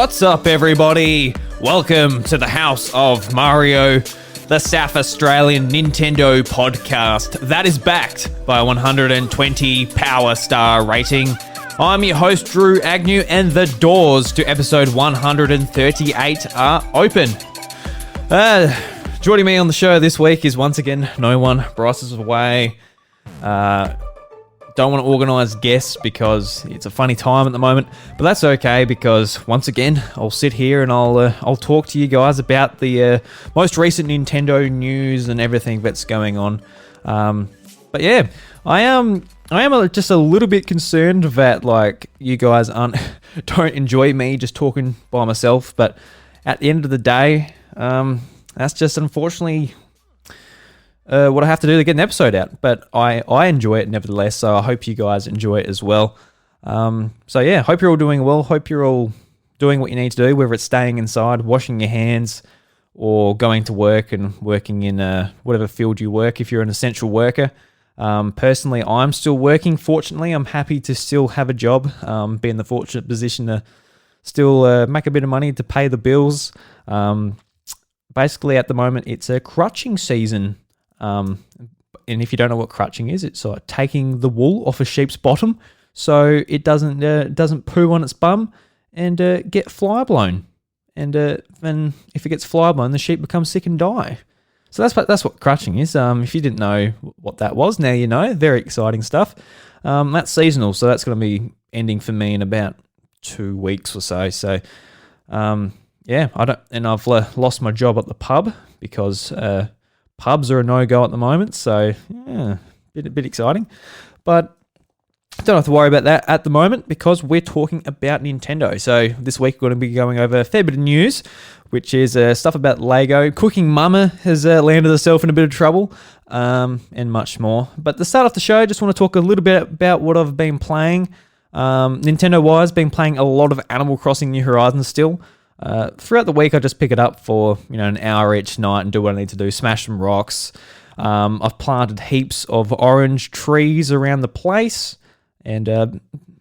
What's up, everybody? Welcome to the House of Mario, the South Australian Nintendo podcast that is backed by a 120 Power Star rating. I'm your host, Drew Agnew, and the doors to episode 138 are open. Joining me on the show this week is once again no one. Bryce is away. Don't want to organise guests because it's a funny time at the moment, but that's okay because once again I'll sit here and I'll talk to you guys about the most recent Nintendo news and everything that's going on. But yeah, I am just a little bit concerned that like you guys don't enjoy me just talking by myself, but at the end of the day, that's just unfortunately what I have to do to get an episode out, but I enjoy it nevertheless, so I hope you guys enjoy it as well. So yeah, hope you're all doing well, hope you're all doing what you need to do, whether it's staying inside, washing your hands, or going to work and working in whatever field you work if you're an essential worker. Personally, I'm still working, fortunately. I'm happy to still have a job, be in the fortunate position to still make a bit of money to pay the bills. Basically, at the moment, it's a crutching season. And if you don't know what crutching is, it's like taking the wool off a sheep's bottom so it doesn't poo on its bum and get fly blown. And then if it gets fly blown, the sheep becomes sick and die. So that's what crutching is. If you didn't know what that was, now you know. Very exciting stuff. That's seasonal, so that's going to be ending for me in about 2 weeks or so. So yeah, I've lost my job at the pub because pubs are a no-go at the moment, so yeah, a bit exciting. But don't have to worry about that at the moment because we're talking about Nintendo. So this week we're going to be going over a fair bit of news, which is stuff about Lego. Cooking Mama has landed herself in a bit of trouble, and much more. But to start off the show, I just want to talk a little bit about what I've been playing. Nintendo-wise, been playing a lot of Animal Crossing New Horizons still. Throughout the week, I just pick it up for an hour each night and do what I need to do, smash some rocks. I've planted heaps of orange trees around the place and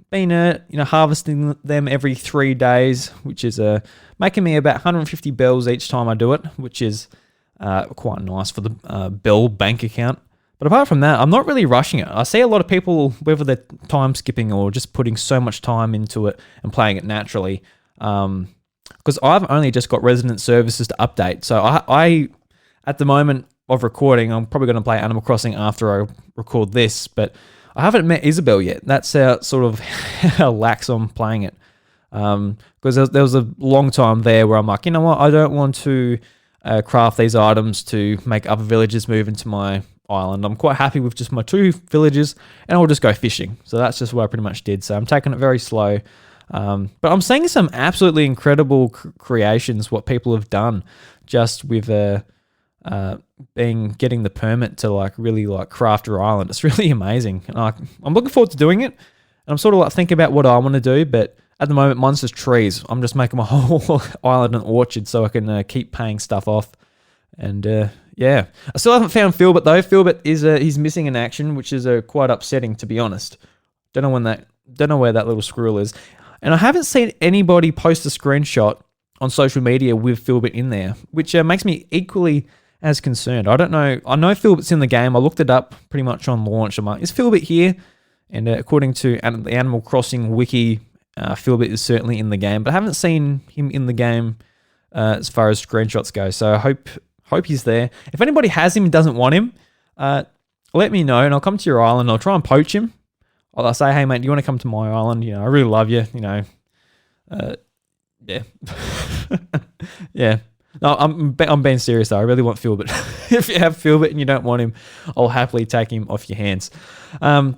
been harvesting them every 3 days, which is making me about 150 bells each time I do it, which is quite nice for the bell bank account. But apart from that, I'm not really rushing it. I see a lot of people, whether they're time skipping or just putting so much time into it and playing it naturally, because I've only just got resident services to update. So I at the moment of recording, I'm probably going to play Animal Crossing after I record this, but I haven't met Isabel yet. That's how sort of how lax I'm playing it. Because there was a long time there where I'm like, you know what, I don't want to craft these items to make other villagers move into my island. I'm quite happy with just my 2 villages, and I'll just go fishing. So that's just what I pretty much did. So I'm taking it very slow. But I'm seeing some absolutely incredible creations, what people have done just with getting the permit to really craft your island. It's really amazing. And I'm looking forward to doing it. And I'm sort of thinking about what I want to do, but at the moment, mine's just trees. I'm just making my whole island an orchard so I can keep paying stuff off. And yeah, I still haven't found Philbert though. Philbert he's missing in action, which is quite upsetting to be honest. Don't know where that little squirrel is. And I haven't seen anybody post a screenshot on social media with Philbert in there, which makes me equally as concerned. I don't know. I know Philbert's in the game. I looked it up pretty much on launch. I'm like, is Philbert here? And according to the Animal Crossing wiki, Philbert is certainly in the game, but I haven't seen him in the game as far as screenshots go. So I hope he's there. If anybody has him and doesn't want him, let me know and I'll come to your island. I'll try and poach him. I'll say, hey mate, do you want to come to my island? I really love you. Yeah, yeah. No, I'm being serious though. I really want Philbert. If you have Philbert and you don't want him, I'll happily take him off your hands. And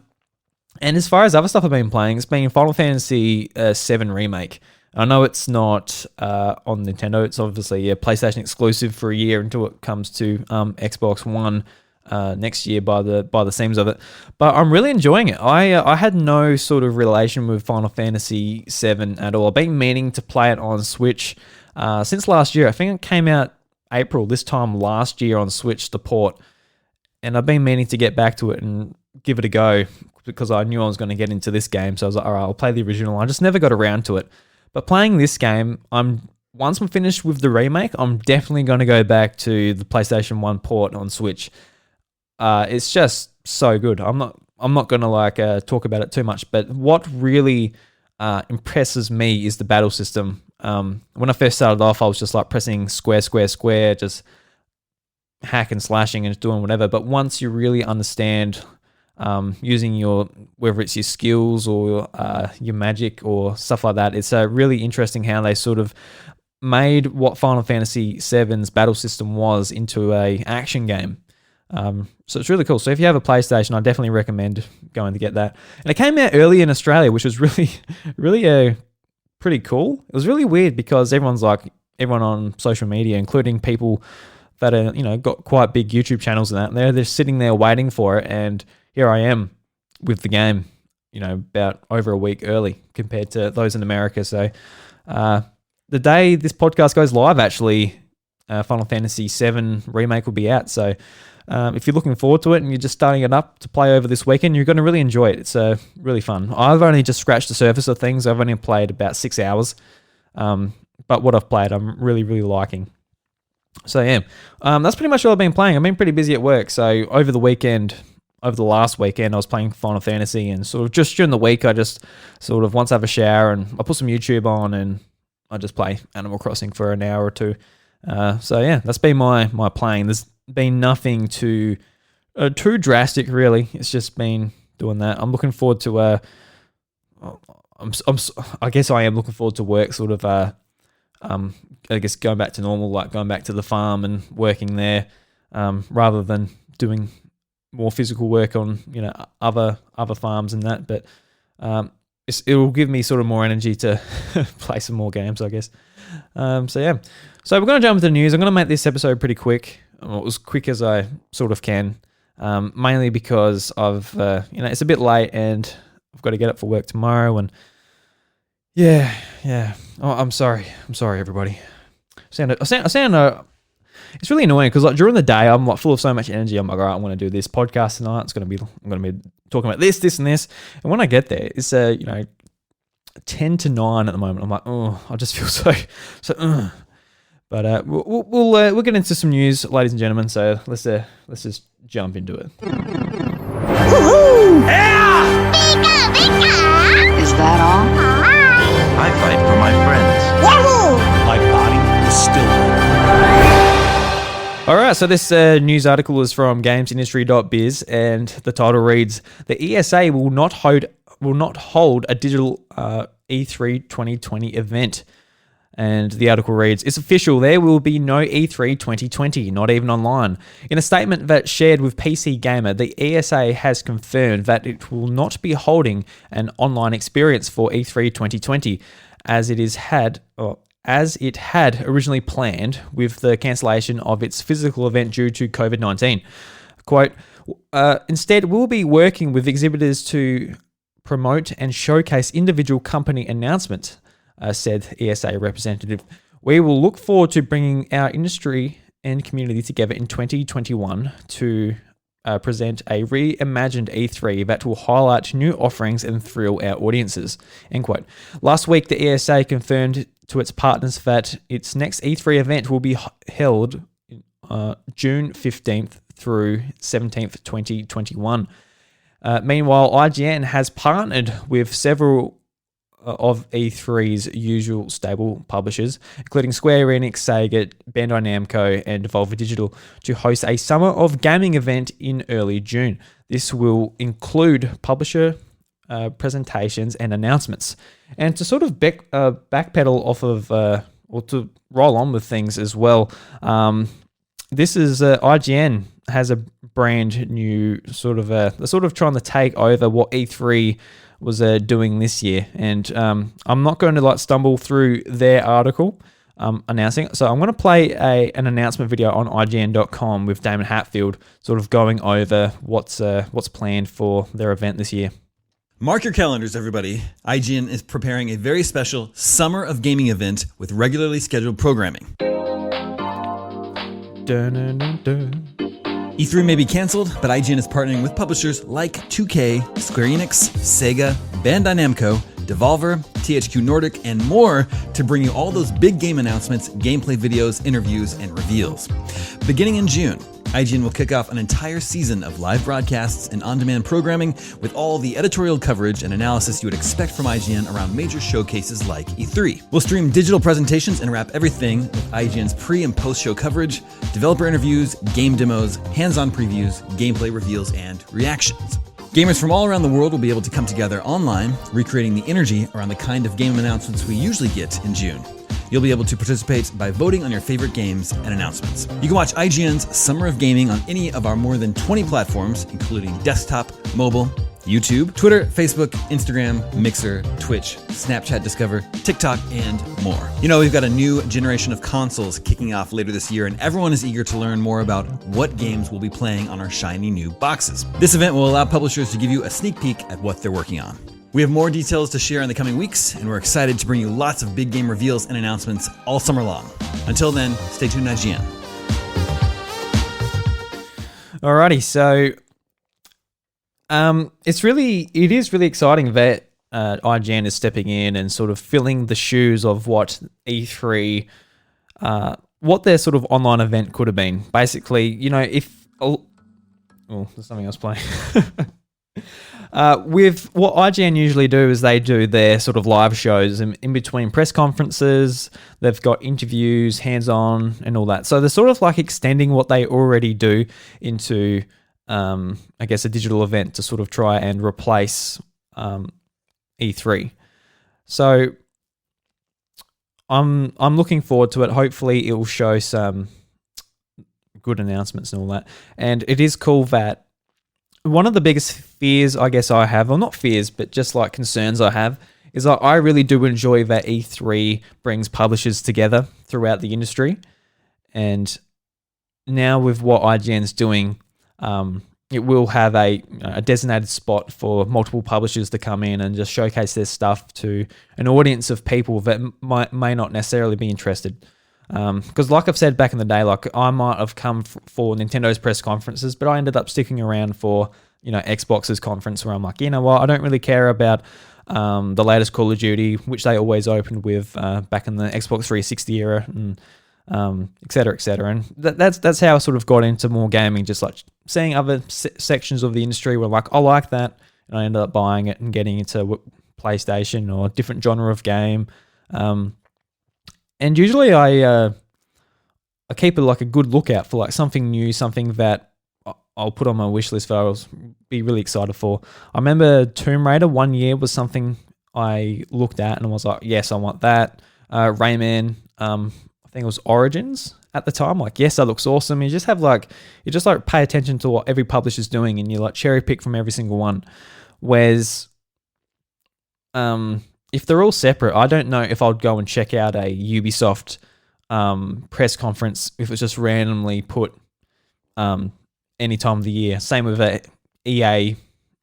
as far as other stuff I've been playing, it's been Final Fantasy VII Remake. I know it's not on Nintendo. It's obviously a PlayStation exclusive for a year until it comes to Xbox One next year by the seams of it. But I'm really enjoying it. I had no sort of relation with Final Fantasy VII at all. I've been meaning to play it on Switch since last year. I think it came out April this time last year on Switch, the port. And I've been meaning to get back to it and give it a go because I knew I was going to get into this game. So I was like, all right, I'll play the original. I just never got around to it. But playing this game, once I'm finished with the remake, I'm definitely going to go back to the PlayStation 1 port on Switch. It's just so good. I'm not going to talk about it too much, but what really impresses me is the battle system. When I first started off, I was just like pressing square, just hack and slashing and doing whatever. But once you really understand using whether it's your skills or your magic or stuff like that, it's really interesting how they sort of made what Final Fantasy VII's battle system was into a action game. So it's really cool. So if you have a PlayStation, I definitely recommend going to get that. And it came out early in Australia, which was really, really pretty cool. It was really weird because everyone on social media, including people that are, got quite big YouTube channels and that, they're sitting there waiting for it. And here I am with the game, about over a week early compared to those in America. So the day this podcast goes live, actually, Final Fantasy VII Remake will be out. So if you're looking forward to it and you're just starting it up to play over this weekend, you're going to really enjoy it. It's really fun. I've only just scratched the surface of things. I've only played about 6 hours. But what I've played, I'm really, really liking. So yeah, that's pretty much all I've been playing. I've been pretty busy at work. So over the last weekend, I was playing Final Fantasy, and sort of just during the week, I just sort of once I have a shower and I put some YouTube on and I just play Animal Crossing for an hour or two. So yeah, that's been my playing. There's been nothing too drastic really. It's just been doing that. I'm looking forward to I guess I am looking forward to work sort of I guess going back to normal, like going back to the farm and working there, rather than doing more physical work on other farms and that. But it will give me sort of more energy to play some more games, I guess. So yeah, so we're going to jump into the news. I'm going to make this episode pretty quick, as quick as I sort of can, mainly because it's a bit late and I've got to get up for work tomorrow. And yeah. Oh, I'm sorry, everybody. I sound. It's really annoying because like during the day I'm like full of so much energy. I'm like, all right, I'm going to do this podcast tonight. I'm going to be talking about this, and this. And when I get there, it's 10 to 9 at the moment. I'm like, oh, I just feel so. But we'll get into some news, ladies and gentlemen. So let's just jump into it. Woohoo! Yeah! Is that all? I fight for my friends. Wahoo! My body is still better. All right, so this news article is from gamesindustry.biz, and the title reads: "The ESA will not hold a digital E3 2020 event." And the article reads, "It's official, there will be no E3 2020, not even online." In a statement that shared with PC Gamer, the ESA has confirmed that it will not be holding an online experience for E3 2020 as it had originally planned, with the cancellation of its physical event due to COVID-19. Quote, "Instead, we'll be working with exhibitors to promote and showcase individual company announcements," said ESA representative. "We will look forward to bringing our industry and community together in 2021 to present a reimagined E3 that will highlight new offerings and thrill our audiences." End quote. Last week, the ESA confirmed to its partners that its next E3 event will be held June 15th through 17th, 2021. Meanwhile, IGN has partnered with several of E3's usual stable publishers, including Square Enix, Sega, Bandai Namco, and Devolver Digital, to host a Summer of Gaming event in early June. This will include publisher presentations and announcements. And to sort of backpedal off of, or to roll on with things as well, this is IGN has a brand new they're sort of trying to take over what E3 was doing this year, and I'm not going to stumble through their article announcing it. So I'm going to play an announcement video on IGN.com with Damon Hatfield, sort of going over what's planned for their event this year. Mark your calendars, everybody. IGN is preparing a very special Summer of Gaming event with regularly scheduled programming. Dun, dun, dun, dun. E3 may be cancelled, but IGN is partnering with publishers like 2K, Square Enix, Sega, Bandai Namco, Devolver, THQ Nordic, and more to bring you all those big game announcements, gameplay videos, interviews, and reveals. Beginning in June, IGN will kick off an entire season of live broadcasts and on-demand programming with all the editorial coverage and analysis you would expect from IGN around major showcases like E3. We'll stream digital presentations and wrap everything with IGN's pre- and post-show coverage, developer interviews, game demos, hands-on previews, gameplay reveals, and reactions. Gamers from all around the world will be able to come together online, recreating the energy around the kind of game announcements we usually get in June. You'll be able to participate by voting on your favorite games and announcements. You can watch IGN's Summer of Gaming on any of our more than 20 platforms, including desktop, mobile, YouTube, Twitter, Facebook, Instagram, Mixer, Twitch, Snapchat Discover, TikTok, and more. You know, we've got a new generation of consoles kicking off later this year, and everyone is eager to learn more about what games we'll be playing on our shiny new boxes. This event will allow publishers to give you a sneak peek at what they're working on. We have more details to share in the coming weeks, and we're excited to bring you lots of big game reveals and announcements all summer long. Until then, stay tuned to IGN. Alrighty, so it is really exciting that IGN is stepping in and sort of filling the shoes of what E3, what their sort of online event could have been. Basically, you know, there's something else playing. With what IGN usually do is they do their sort of live shows in between press conferences. They've got interviews, hands-on, and all that. So they're sort of like extending what they already do into, I guess, a digital event to sort of try and replace E3. So I'm looking forward to it. Hopefully, it will show some good announcements and all that. And it is cool that one of the biggest fears I guess I have, or not fears, but just like concerns I have, is that I really do enjoy that E3 brings publishers together throughout the industry. And now with what IGN's doing, it will have a designated spot for multiple publishers to come in and just showcase their stuff to an audience of people that may not necessarily be interested. Because like I've said back in the day, like I might have come for Nintendo's press conferences, but I ended up sticking around for, you know, Xbox's conference where I'm like, you know what, I don't really care about the latest Call of Duty, which they always opened with back in the Xbox 360 era, and et cetera, et cetera. And that's how I sort of got into more gaming, just like seeing other sections of the industry where like, I like that, and I ended up buying it and getting into PlayStation or a different genre of game. And usually I keep a good lookout for like something new, something that I'll put on my wish list that I'll be really excited for. I remember Tomb Raider one year was something I looked at and was like, yes, I want that. Rayman, I think it was Origins at the time. Like, yes, that looks awesome. You just pay attention to what every publisher's doing and you like cherry pick from every single one. Whereas, if they're all separate, I don't know if I'd go and check out a Ubisoft press conference if it's just randomly put any time of the year. Same with a EA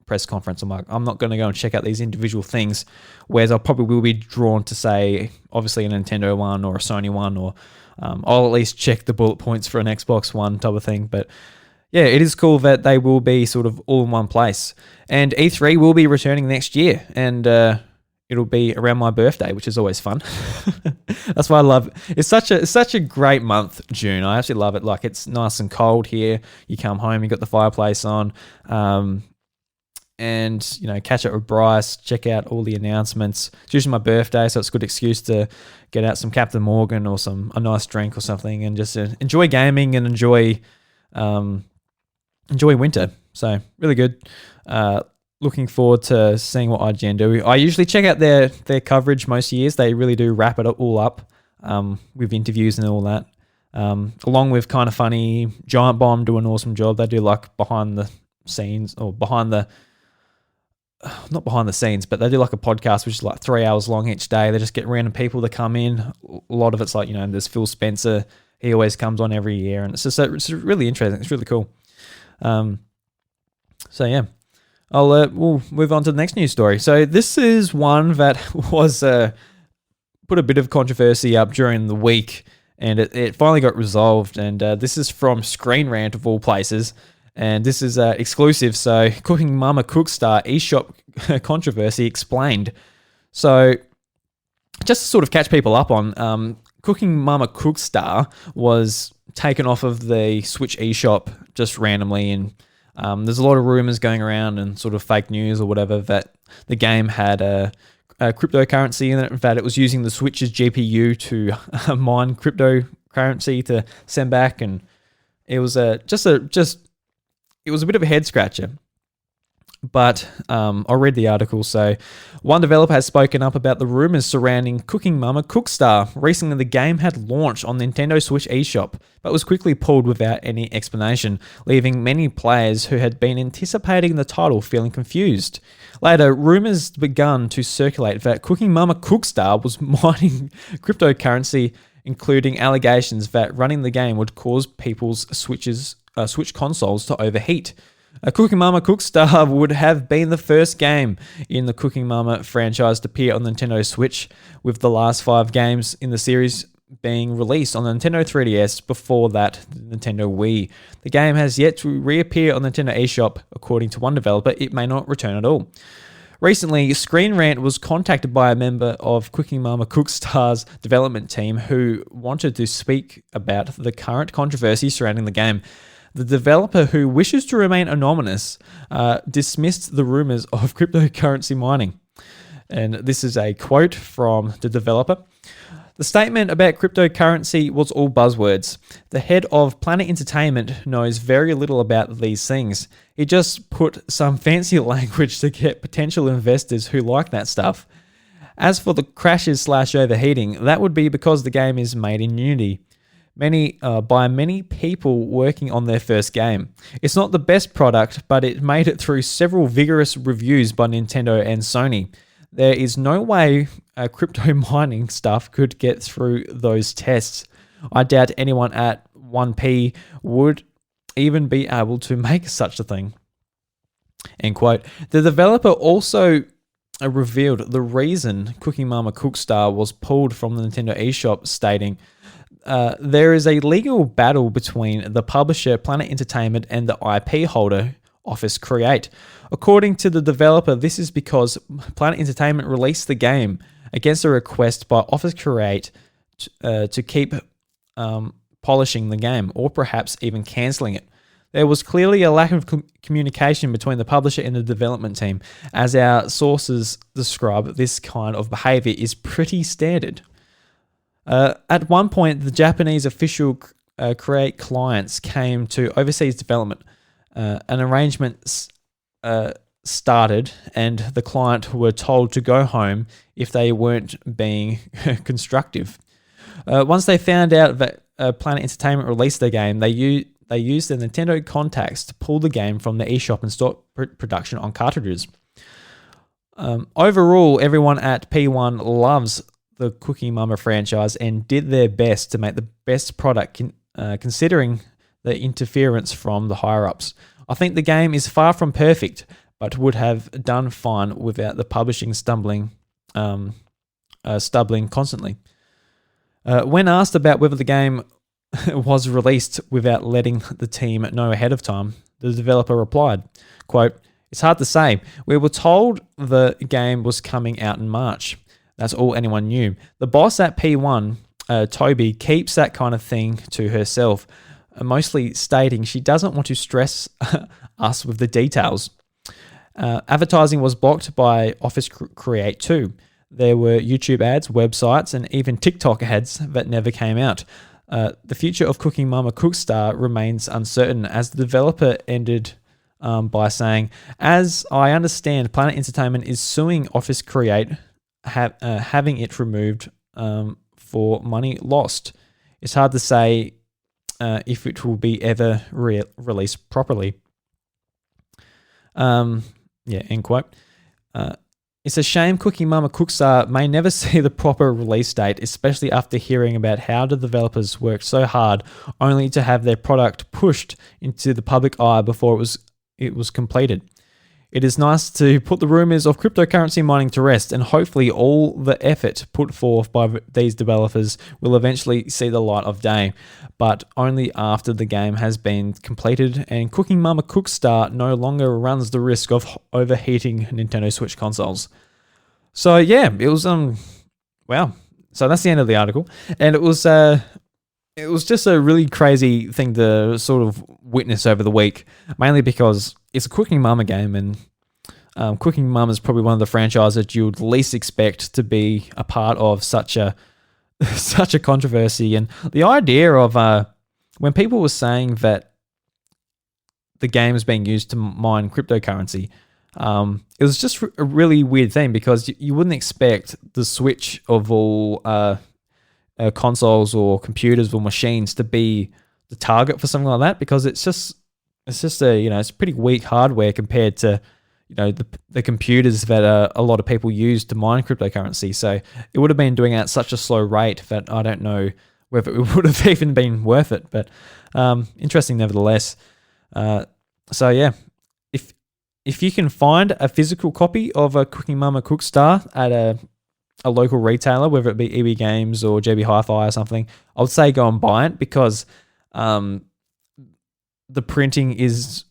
press conference. I'm like, I'm not going to go and check out these individual things, whereas I probably will be drawn to, say, obviously a Nintendo one or a Sony one, or I'll at least check the bullet points for an Xbox one type of thing. But yeah, it is cool that they will be sort of all in one place. And E3 will be returning next year, and it'll be around my birthday, which is always fun. That's why I love it. It's such a great month, June. I actually love it. Like, it's nice and cold here. You come home, you got the fireplace on, and, you know, catch up with Bryce, check out all the announcements. It's usually my birthday, so it's a good excuse to get out some Captain Morgan or a nice drink or something, and just enjoy gaming and enjoy winter. So really good. Looking forward to seeing what IGN do. I usually check out their coverage most years. They really do wrap it all up with interviews and all that. Along with Kind of Funny, Giant Bomb do an awesome job. They do like behind the scenes, or not behind the scenes, but they do like a podcast which is like 3 hours long each day. They just get random people to come in. A lot of it's like, you know, there's Phil Spencer. He always comes on every year, and it's really interesting. It's really cool. So yeah. We'll move on to the next news story. So this is one that was put a bit of controversy up during the week, and it finally got resolved. And this is from Screen Rant of all places, and this is exclusive. So Cooking Mama Cookstar eShop controversy explained. So, just to sort of catch people up on, Cooking Mama Cookstar was taken off of the Switch eShop just randomly, and there's a lot of rumors going around and sort of fake news or whatever that the game had a cryptocurrency in it, that it was using the Switch's GPU to mine cryptocurrency to send back, and it was it was a bit of a head scratcher. But I read the article. So, one developer has spoken up about the rumors surrounding Cooking Mama Cookstar. Recently, the game had launched on Nintendo Switch eShop, but was quickly pulled without any explanation, leaving many players who had been anticipating the title feeling confused. Later, rumors began to circulate that Cooking Mama Cookstar was mining cryptocurrency, including allegations that running the game would cause people's Switch consoles to overheat. Cooking Mama Cookstar would have been the first game in the Cooking Mama franchise to appear on Nintendo Switch, with the last 5 games in the series being released on the Nintendo 3DS, before that, the Nintendo Wii. The game has yet to reappear on Nintendo eShop. According to one developer, it may not return at all. Recently, Screen Rant was contacted by a member of Cooking Mama Cookstar's development team who wanted to speak about the current controversy surrounding the game. The developer, who wishes to remain anonymous, dismissed the rumors of cryptocurrency mining. And this is a quote from the developer. The statement about cryptocurrency was all buzzwords. The head of Planet Entertainment knows very little about these things. He just put some fancy language to get potential investors who like that stuff. As for the crashes/overheating, that would be because the game is made in Unity. By many people working on their first game. It's not the best product, but it made it through several vigorous reviews by Nintendo and Sony. There is no way crypto mining stuff could get through those tests. I doubt anyone at 1P would even be able to make such a thing. End quote. The developer also revealed the reason Cooking Mama Cookstar was pulled from the Nintendo eShop, stating, there is a legal battle between the publisher Planet Entertainment and the IP holder Office Create. According to the developer, this is because Planet Entertainment released the game against a request by Office Create to keep polishing the game, or perhaps even cancelling it. There was clearly a lack of communication between the publisher and the development team. As our sources describe, this kind of behavior is pretty standard. At one point, the Japanese official Create clients came to overseas development. An arrangement started, and the client were told to go home if they weren't being constructive. Once they found out that Planet Entertainment released their game, they used their Nintendo contacts to pull the game from the eShop and start production on cartridges. Overall, everyone at P1 loves the Cooking Mama franchise and did their best to make the best product considering the interference from the higher-ups. I think the game is far from perfect, but would have done fine without the publishing stumbling constantly. When asked about whether the game was released without letting the team know ahead of time, the developer replied, quote, "It's hard to say. We were told the game was coming out in March. That's all anyone knew. The boss at P1, Toby, keeps that kind of thing to herself, mostly stating she doesn't want to stress us with the details. Advertising was blocked by Office Create too. There were YouTube ads, websites, and even TikTok ads that never came out. The future of Cooking Mama Cookstar remains uncertain," as the developer ended by saying, "As I understand, Planet Entertainment is suing Office Create, having it removed for money lost. It's hard to say if it will be ever released properly." End quote. It's a shame Cooking Mama Cookstar may never see the proper release date, especially after hearing about how the developers worked so hard only to have their product pushed into the public eye before it was completed. It is nice to put the rumors of cryptocurrency mining to rest, and hopefully all the effort put forth by these developers will eventually see the light of day, but only after the game has been completed and Cooking Mama Cookstar no longer runs the risk of overheating Nintendo Switch consoles. So yeah, it was wow. So that's the end of the article, and it was just a really crazy thing to sort of witness over the week, mainly because it's a Cooking Mama game, and Cooking Mama is probably one of the franchises that you would least expect to be a part of such a such a controversy. And the idea of when people were saying that the game is being used to mine cryptocurrency, it was just a really weird thing because you wouldn't expect the Switch of all consoles or computers or machines to be the target for something like that, because it's just a it's pretty weak hardware compared to the computers that a lot of people use to mine cryptocurrency. So it would have been doing it at such a slow rate that I don't know whether it would have even been worth it. But interesting nevertheless. So yeah, if you can find a physical copy of a Cooking Mama Cook Star at a local retailer, whether it be EB Games or JB Hi-Fi or something, I would say go and buy it, because the printing is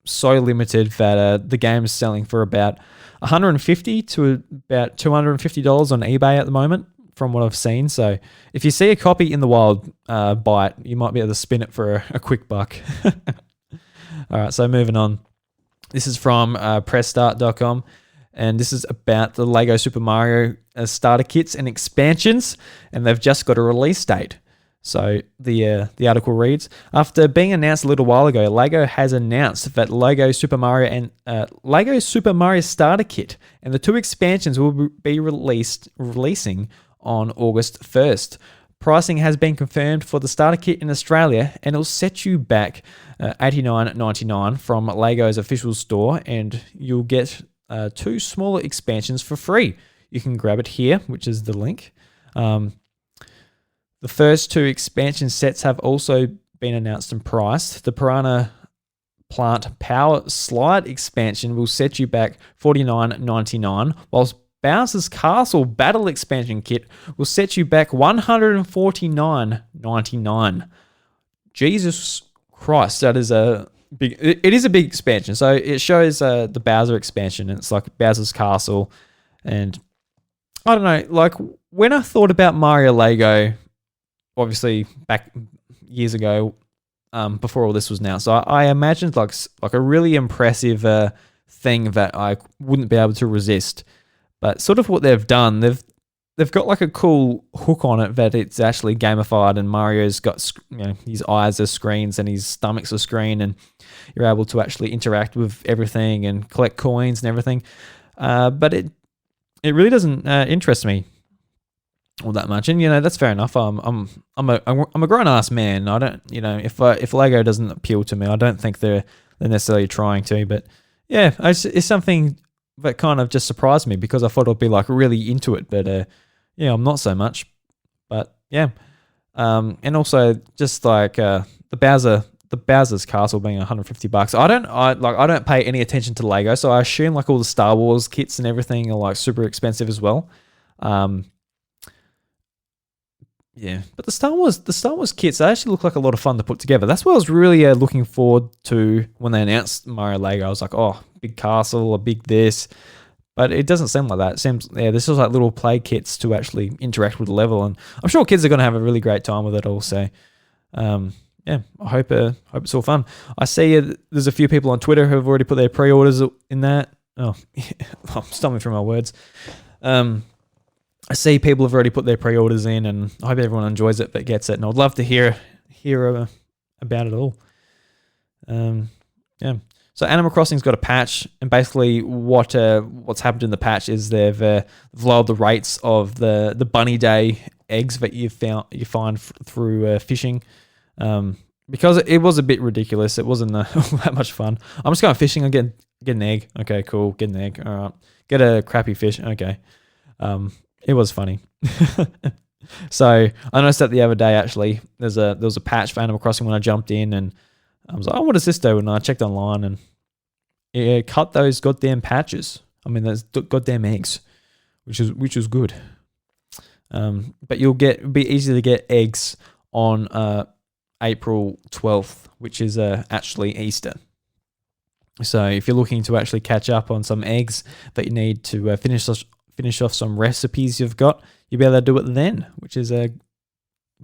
so limited that the game is selling for about $150 to about $250 on eBay at the moment, from what I've seen. So if you see a copy in the wild, buy it. You might be able to spin it for a quick buck. All right, so moving on. This is from pressstart.com, and this is about the Lego Super Mario starter kits and expansions, and they've just got a release date. So the article reads, after being announced a little while ago, Lego has announced that Lego Super Mario starter kit and the 2 expansions will be releasing on August 1st. Pricing has been confirmed for the starter kit in Australia, and it'll set you back $89.99 from Lego's official store, and you'll get 2 smaller expansions for free. You can grab it here, which is the link. The first 2 expansion sets have also been announced and priced. The Piranha Plant Power Slide expansion will set you back $49.99, whilst Bowser's Castle Battle Expansion Kit will set you back $149.99. Jesus Christ, that is a big... It is a big expansion. So it shows the Bowser expansion, and it's like Bowser's Castle. And I don't know, like when I thought about Mario Lego, obviously back years ago, before all this was announced, so I imagined like a really impressive thing that I wouldn't be able to resist. But sort of what they've done, they've got like a cool hook on it that it's actually gamified, and Mario's got his eyes are screens and his stomach's a screen, and you're able to actually interact with everything and collect coins and everything. But it really doesn't interest me all that much, and that's fair enough. I'm a grown ass man. I don't if Lego doesn't appeal to me, I don't think they're necessarily trying to. But yeah, it's something that kind of just surprised me, because I thought I'd be like really into it, but I'm not so much. But yeah, and also just like the Bowser's Castle being $150. I don't pay any attention to Lego, so I assume like all the Star Wars kits and everything are like super expensive as well. Yeah, but the Star Wars kits, they actually look like a lot of fun to put together. That's what I was really looking forward to when they announced Mario Lego. I was like, oh, big castle, a big this. But it doesn't seem like that. It seems, this is like little play kits to actually interact with the level. And I'm sure kids are going to have a really great time with it also. Yeah, I hope it's all fun. I see there's a few people on Twitter who have already put their pre-orders in that. Oh, I'm stumbling through my words. I see people have already put their pre-orders in, and I hope everyone enjoys it that gets it. And I'd love to hear about it all. Yeah. So Animal Crossing's got a patch, and basically what's happened in the patch is they've lowered the rates of the bunny day eggs that you find through fishing, because it was a bit ridiculous. It wasn't that much fun. I'm just going fishing. I get an egg. Okay, cool. Get an egg. All right. Get a crappy fish. Okay. It was funny. So I noticed that the other day, actually, there was a patch for Animal Crossing when I jumped in, and I was like, oh, what does this do? And I checked online, and it cut those goddamn patches. I mean, those goddamn eggs, which is good. But it'll be easy to get eggs on April 12th, which is actually Easter. So if you're looking to actually catch up on some eggs that you need to finish finish off some recipes you've got, you'll be able to do it then, which is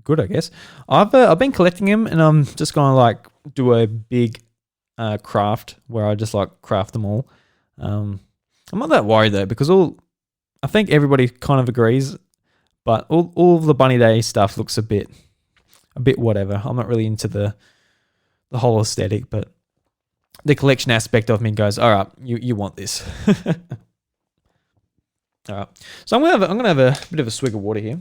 good, I guess. I've been collecting them, and I'm just gonna like do a big craft where I just like craft them all. I'm not that worried though, because I think everybody kind of agrees, but all the Bunny Day stuff looks a bit whatever. I'm not really into the whole aesthetic, but the collection aspect of me goes, all right, you want this. All right, so I'm gonna have a bit of a swig of water here.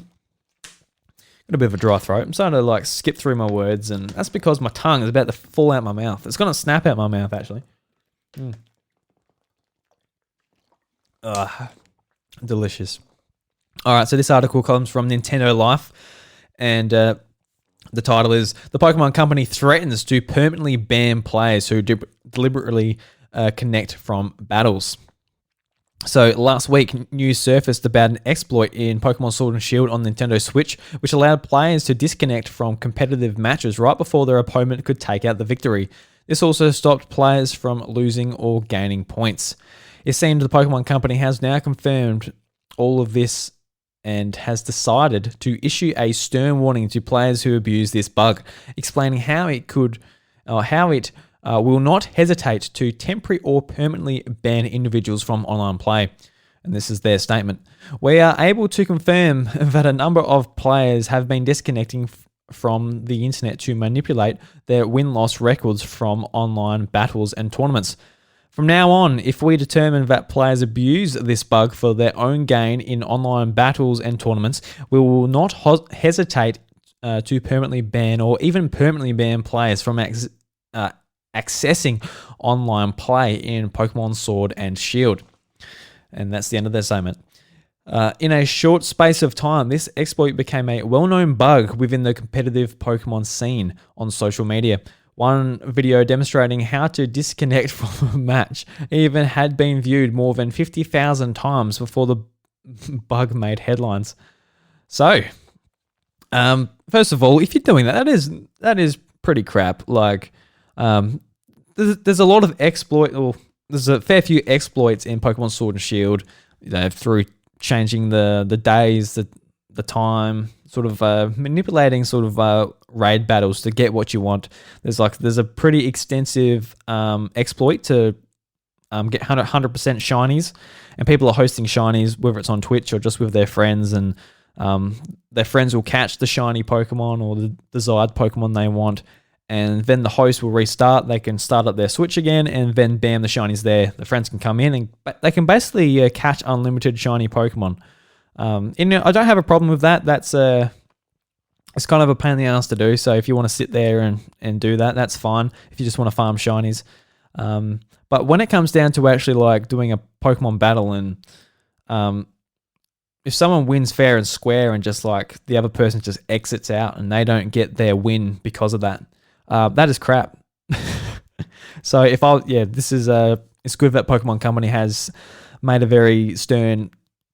Got a bit of a dry throat. I'm starting to like skip through my words, and that's because my tongue is about to fall out my mouth. It's gonna snap out my mouth actually. Delicious. All right, so this article comes from Nintendo Life, and the title is "The Pokemon Company Threatens to Permanently Ban Players Who Deliberately Connect from Battles." So last week, news surfaced about an exploit in Pokemon Sword and Shield on Nintendo Switch, which allowed players to disconnect from competitive matches right before their opponent could take out the victory. This also stopped players from losing or gaining points. It seems the Pokemon Company has now confirmed all of this and has decided to issue a stern warning to players who abuse this bug, explaining how it will not hesitate to temporarily or permanently ban individuals from online play. And this is their statement. "We are able to confirm that a number of players have been disconnecting from the internet to manipulate their win-loss records from online battles and tournaments. From now on, if we determine that players abuse this bug for their own gain in online battles and tournaments, we will not hesitate to permanently ban or even permanently ban players from accessing online play in Pokemon Sword and Shield." And that's the end of their statement. In a short space of time, this exploit became a well-known bug within the competitive Pokemon scene on social media. One video demonstrating how to disconnect from a match even had been viewed more than 50,000 times before the bug made headlines. So, first of all, if you're doing that is pretty crap. Like, there's a lot of there's a fair few exploits in Pokemon Sword and Shield, through changing the days, the time, sort of manipulating sort of raid battles to get what you want. There's a pretty extensive exploit to get 100% shinies, and people are hosting shinies, whether it's on Twitch or just with their friends, and their friends will catch the shiny Pokemon or the desired Pokemon they want, and then the host will restart. They can start up their Switch again, and then bam, the shinies there. The friends can come in, and they can basically catch unlimited shiny Pokemon. I don't have a problem with that. It's kind of a pain in the ass to do. So if you want to sit there and do that, that's fine. If you just want to farm shinies. But when it comes down to actually like doing a Pokemon battle, and if someone wins fair and square and just like the other person just exits out and they don't get their win because of that, that is crap. So it's good that Pokemon Company has made a very stern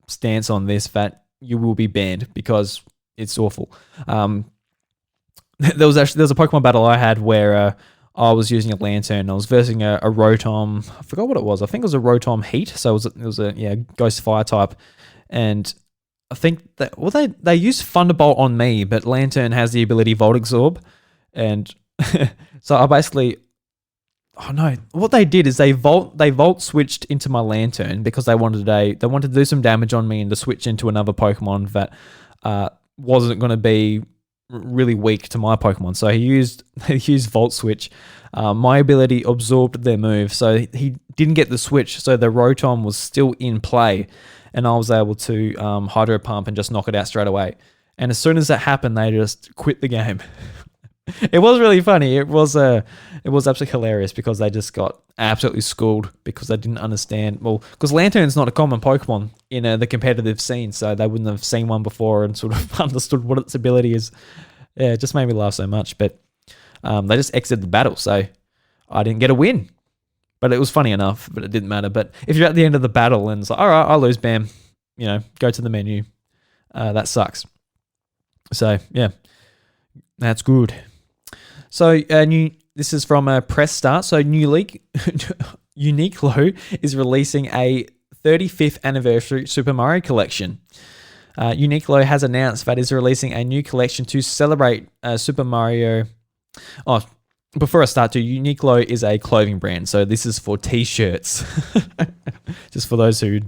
stance on this, that you will be banned because it's awful. There was a Pokemon battle I had where I was using a Lantern. I was versing a Rotom. I forgot what it was. I think it was a Rotom Heat. So it was a Ghost Fire type, and I think that they used Thunderbolt on me, but Lantern has the ability Volt Absorb, and so I basically. Oh no! What they did is they volt switched into my Lantern because they wanted to do some damage on me and to switch into another Pokemon that wasn't going to be really weak to my Pokemon. So he used Volt Switch. My ability absorbed their move, so he didn't get the switch. So the Rotom was still in play, and I was able to Hydro Pump and just knock it out straight away. And as soon as that happened, they just quit the game. It was really funny. It was absolutely hilarious because they just got absolutely schooled because they didn't understand. Well, because Lantern's not a common Pokemon in the competitive scene, so they wouldn't have seen one before and sort of understood what its ability is. Yeah, it just made me laugh so much. But they just exited the battle, so I didn't get a win. But it was funny enough, but it didn't matter. But if you're at the end of the battle and it's like, all right, I lose, bam, go to the menu. That sucks. So yeah, that's good. So this is from Press Start. So Uniqlo is releasing a 35th anniversary Super Mario collection. Uniqlo has announced that it's releasing a new collection to celebrate Super Mario. Oh, before I start, Uniqlo is a clothing brand, so this is for t-shirts. Just for those who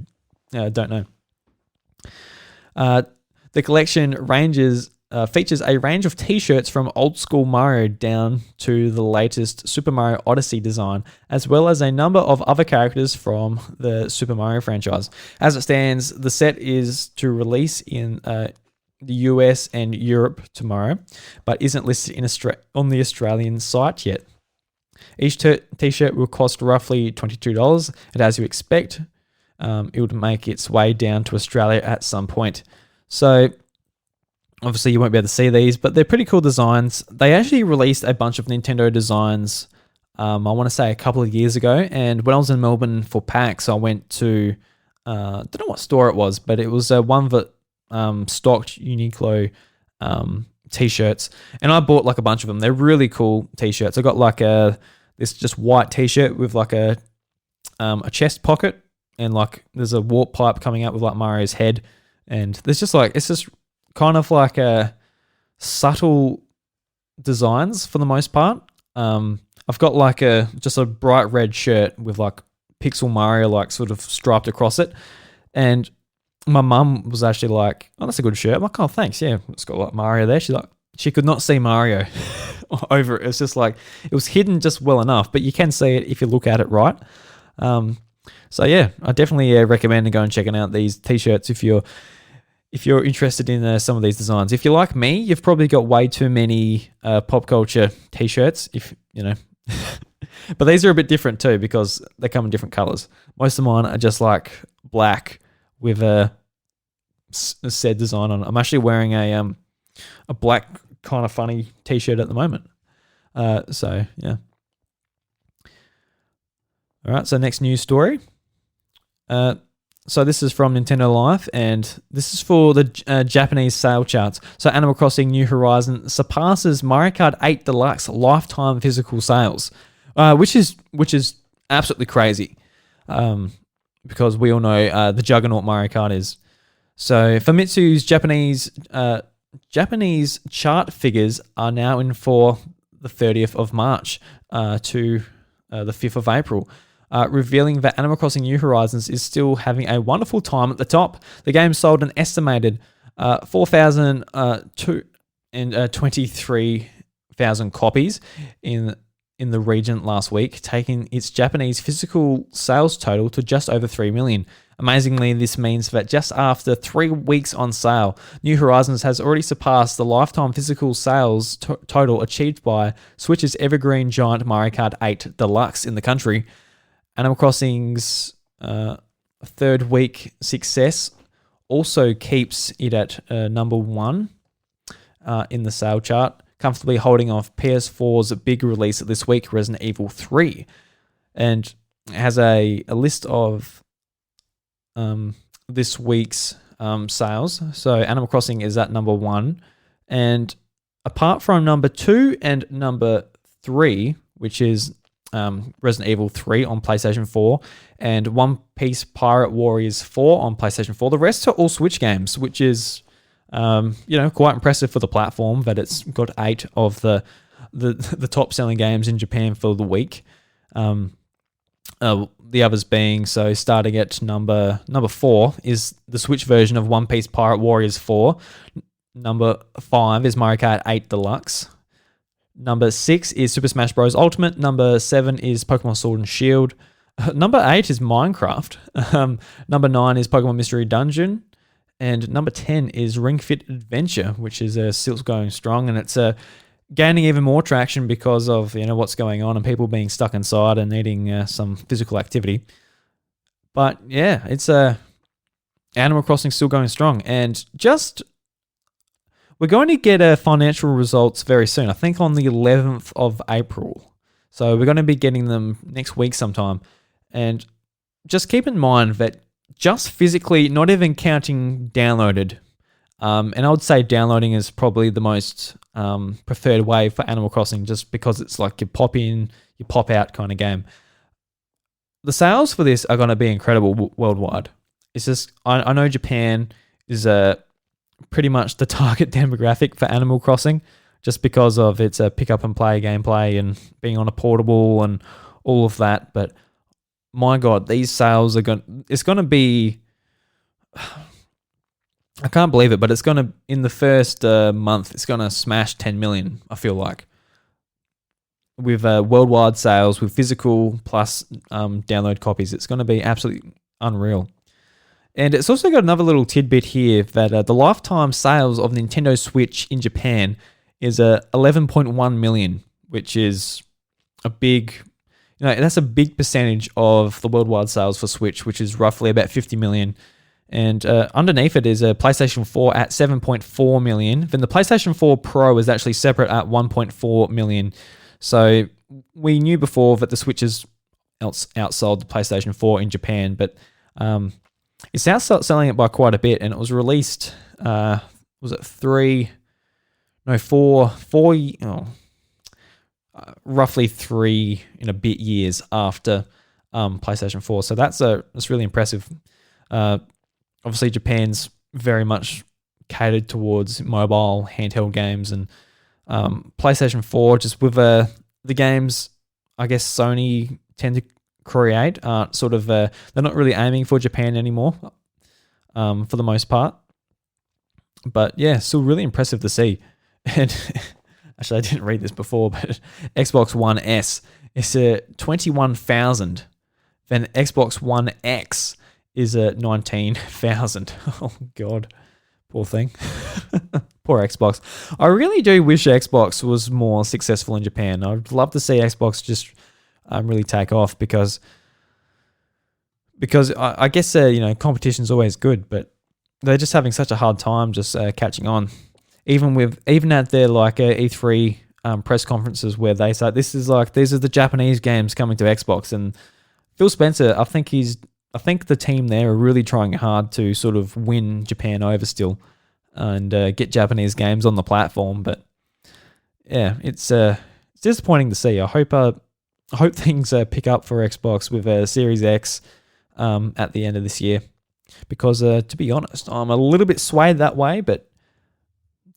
don't know. The collection features a range of t-shirts from old school Mario down to the latest Super Mario Odyssey design, as well as a number of other characters from the Super Mario franchise. As it stands, the set is to release in the US and Europe tomorrow, but isn't listed on the Australian site yet. Each t-shirt will cost roughly $22, and as you expect, it would make its way down to Australia at some point. So obviously you won't be able to see these, but they're pretty cool designs. They actually released a bunch of Nintendo designs, I want to say a couple of years ago, and when I was in Melbourne for PAX, I went to, don't know what store it was, but it was one that stocked Uniqlo t-shirts, and I bought like a bunch of them. They're really cool t-shirts. I got like this just white t-shirt with like a chest pocket, and like there's a warp pipe coming out with like Mario's head, and there's just like, it's just kind of like subtle designs for the most part. I've got like just a bright red shirt with like Pixel Mario like sort of striped across it, and my mum was actually like, "Oh, that's a good shirt." I'm like, "Oh, thanks. Yeah, it's got like Mario there." She's like, she could not see Mario over it. It's just like it was hidden just well enough, but you can see it if you look at it right. So yeah, I definitely recommend going and checking out these t-shirts if you're interested in some of these designs. If you're like me, you've probably got way too many pop culture t-shirts, if you know. But these are a bit different too because they come in different colors. Most of mine are just like black with a said design on it. I'm actually wearing a black kind of funny t-shirt at the moment. So yeah. All right. So next news story. So this is from Nintendo Life, and this is for the Japanese sale charts. So Animal Crossing New Horizons surpasses Mario Kart 8 Deluxe lifetime physical sales, which is absolutely crazy, because we all know the juggernaut Mario Kart is. So Famitsu's Japanese chart figures are now in for the 30th of March to the 5th of April. Revealing that Animal Crossing New Horizons is still having a wonderful time at the top. The game sold an estimated 4,023,000 copies in the region last week, taking its Japanese physical sales total to just over 3 million. Amazingly, this means that just after 3 weeks on sale, New Horizons has already surpassed the lifetime physical sales total achieved by Switch's evergreen giant Mario Kart 8 Deluxe in the country. Animal Crossing's third week success also keeps it at number 1 in the sale chart, comfortably holding off PS4's big release this week, Resident Evil 3. And it has a list of this week's sales. So Animal Crossing is at number 1. And apart from number 2 and number 3, which is Resident Evil 3 on PlayStation 4 and One Piece Pirate Warriors 4 on PlayStation 4. The rest are all Switch games, which is, quite impressive for the platform that it's got 8 of the top selling games in Japan for the week. The others being, so starting at number 4 is the Switch version of One Piece Pirate Warriors 4. Number 5 is Mario Kart 8 Deluxe. Number 6 is Super Smash Bros. Ultimate. Number 7 is Pokemon Sword and Shield. Number 8 is Minecraft. Number 9 is Pokemon Mystery Dungeon. And number 10 is Ring Fit Adventure, which is still going strong, and it's gaining even more traction because of what's going on and people being stuck inside and needing some physical activity. But yeah, it's Animal Crossing still going strong, and we're going to get financial results very soon. I think on the 11th of April. So we're going to be getting them next week sometime. And just keep in mind that just physically, not even counting downloaded, and I would say downloading is probably the most preferred way for Animal Crossing, just because it's like you pop in, you pop out kind of game. the sales for this are going to be incredible worldwide. It's just, I know Japan is pretty much the target demographic for Animal Crossing, just because of its pick up and play gameplay and being on a portable and all of that. But my God, these sales it's going to be, I can't believe it, but it's going to, in the first month, it's going to smash 10 million, I feel like. With worldwide sales, with physical plus download copies, it's going to be absolutely unreal. And it's also got another little tidbit here that the lifetime sales of Nintendo Switch in Japan is 11.1 million, which is a big, that's a big percentage of the worldwide sales for Switch, which is roughly about 50 million. And underneath it is a PlayStation 4 at 7.4 million. Then the PlayStation 4 Pro is actually separate at 1.4 million. So we knew before that the Switch has outsold the PlayStation 4 in Japan, but it's outselling it by quite a bit. And it was released, roughly 3 and a bit years after PlayStation 4. So that's really impressive. Obviously, Japan's very much catered towards mobile handheld games, and PlayStation 4, just with the games, I guess Sony tend to create, aren't sort of, they're not really aiming for Japan anymore, for the most part. But yeah, still really impressive to see. And actually, I didn't read this before, but Xbox One S is 21,000. Then Xbox One X is 19,000. Oh God, poor thing. Poor Xbox. I really do wish Xbox was more successful in Japan. I'd love to see Xbox just really take off, because I guess competition's always good, but they're just having such a hard time just catching on. Even at their E3 press conferences where they say these are the Japanese games coming to Xbox, and Phil Spencer, I think the team there are really trying hard to sort of win Japan over still, and get Japanese games on the platform. But yeah, it's disappointing to see. I hope things pick up for Xbox with Series X at the end of this year, because to be honest, I'm a little bit swayed that way, but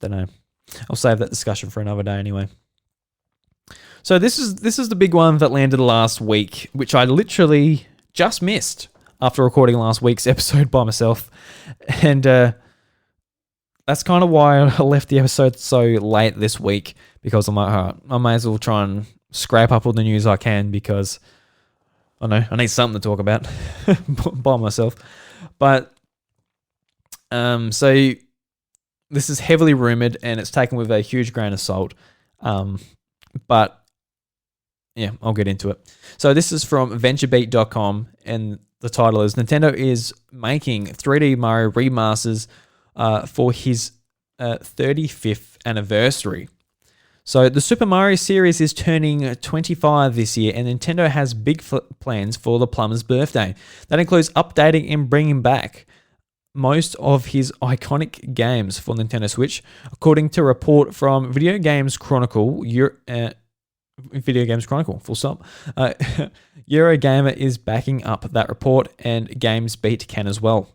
don't know. I'll save that discussion for another day anyway. So this is the big one that landed last week, which I literally just missed after recording last week's episode by myself. And that's kind of why I left the episode so late this week, because I'm like, all right, I may as well try and scrape up all the news I can, because I know I need something to talk about by myself. But so this is heavily rumored, and it's taken with a huge grain of salt. But yeah, I'll get into it. So this is from VentureBeat.com, and the title is Nintendo is making 3D Mario remasters for his 35th anniversary. So the Super Mario series is turning 25 this year, and Nintendo has big plans for the plumber's birthday. That includes updating and bringing back most of his iconic games for Nintendo Switch, according to a report from Video Games Chronicle, full stop. Eurogamer is backing up that report, and GamesBeat can as well.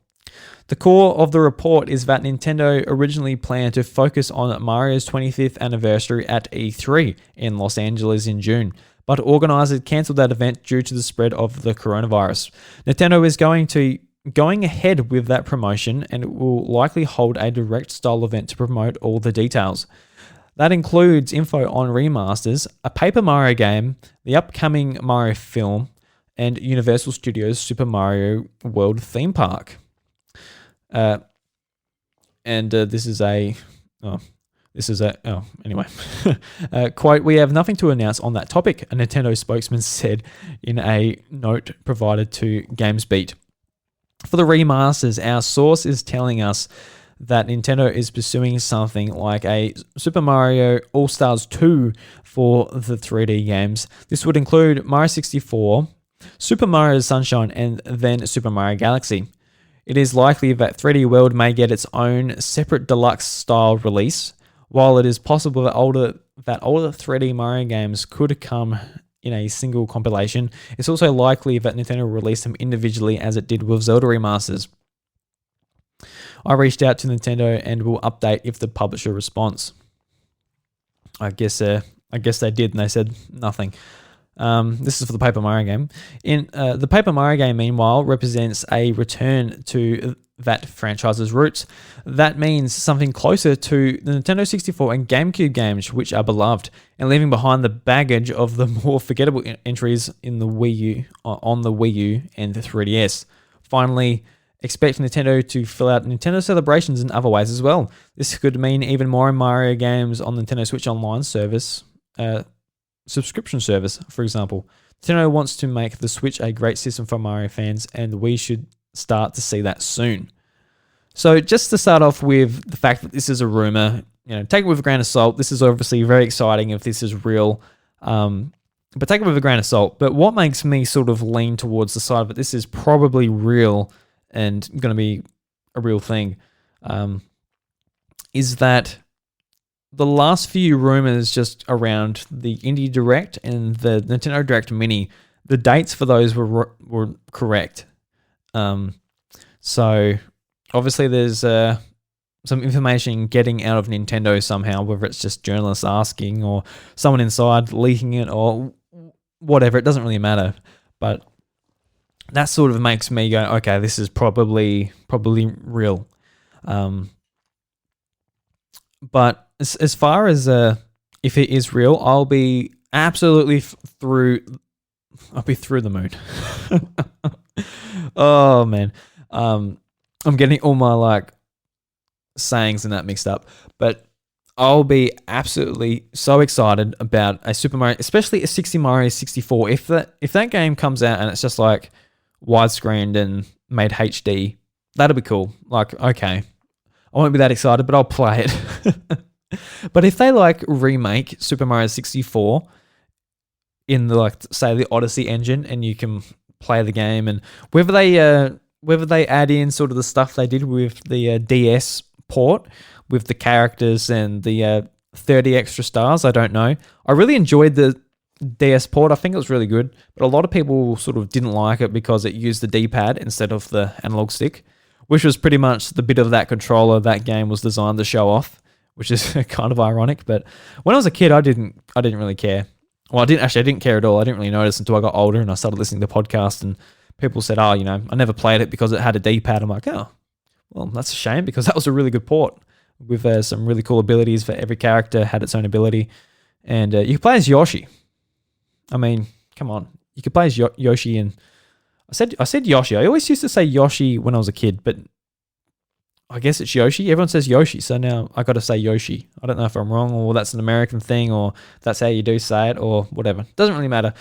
The core of the report is that Nintendo originally planned to focus on Mario's 25th anniversary at E3 in Los Angeles in June, but organizers cancelled that event due to the spread of the coronavirus. Nintendo is going ahead with that promotion, and it will likely hold a direct style event to promote all the details. That includes info on remasters, a Paper Mario game, the upcoming Mario film, and Universal Studios' Super Mario World theme park. Anyway. Quote, "We have nothing to announce on that topic," a Nintendo spokesman said in a note provided to GamesBeat. For the remasters, our source is telling us that Nintendo is pursuing something like a Super Mario All-Stars 2 for the 3D games. This would include Mario 64, Super Mario Sunshine, and then Super Mario Galaxy. It is likely that 3D World may get its own separate deluxe style release, while it is possible that older 3D Mario games could come in a single compilation. It's also likely that Nintendo will release them individually as it did with Zelda remasters. I reached out to Nintendo and will update if the publisher responds. I guess they did, and they said nothing. This is for the Paper Mario game. The Paper Mario game, meanwhile, represents a return to that franchise's roots. That means something closer to the Nintendo 64 and GameCube games, which are beloved, and leaving behind the baggage of the more forgettable entries in the Wii U, on the Wii U and the 3DS. Finally, expect Nintendo to fill out Nintendo celebrations in other ways as well. This could mean even more Mario games on Nintendo Switch Online service, subscription service, for example. Nintendo wants to make the Switch a great system for Mario fans, and we should start to see that soon. So just to start off with the fact that this is a rumor, take it with a grain of salt. This is obviously very exciting if this is real, but take it with a grain of salt. But what makes me sort of lean towards the side that this is probably real and going to be a real thing, is that the last few rumors just around the Indie Direct and the Nintendo Direct Mini, the dates for those were correct. So obviously there's some information getting out of Nintendo somehow, whether it's just journalists asking or someone inside leaking it or whatever. It doesn't really matter. But that sort of makes me go, okay, this is probably real. But as far as if it is real, I'll be absolutely through the moon. Oh man, I'm getting all my sayings and that mixed up, but I'll be absolutely so excited about a Super Mario, especially a 60 Mario 64. If that game comes out and it's just widescreened and made HD, that'll be cool. Okay, I won't be that excited, but I'll play it. But if they remake Super Mario 64 in the say the Odyssey engine, and you can play the game, and whether they add in sort of the stuff they did with the DS port with the characters and the 30 extra stars, I don't know. I really enjoyed the DS port. I think it was really good, but a lot of people sort of didn't like it because it used the D-pad instead of the analog stick, which was pretty much the bit of that controller that game was designed to show off, which is kind of ironic. But when I was a kid, I didn't really care. Well, I didn't care at all. I didn't really notice until I got older and I started listening to podcasts and people said, I never played it because it had a D-pad. I'm like, oh, well, that's a shame because that was a really good port with some really cool abilities for every character, had its own ability. And you could play as Yoshi. I mean, come on. You could play as Yoshi, and I said Yoshi. I always used to say Yoshi when I was a kid, but I guess it's Yoshi. Everyone says Yoshi, so now I got to say Yoshi. I don't know if I'm wrong or that's an American thing or that's how you do say it or whatever. Doesn't really matter.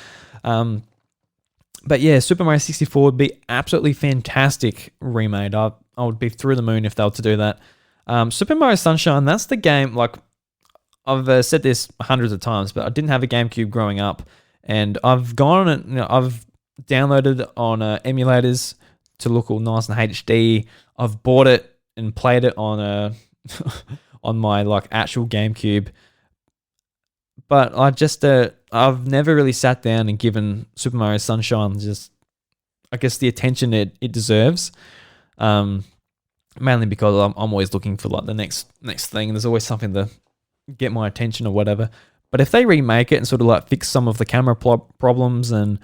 But yeah, Super Mario 64 would be absolutely fantastic remade. I would be through the moon if they were to do that. Super Mario Sunshine, that's the game, I've said this hundreds of times, but I didn't have a GameCube growing up, and I've gone and I've downloaded on emulators to look all nice and HD. I've bought it and played it on on my actual GameCube, but I've never really sat down and given Super Mario Sunshine just, I guess, the attention it deserves. Mainly because I'm always looking for the next thing. There's always something to get my attention or whatever. But if they remake it and sort of fix some of the camera problems and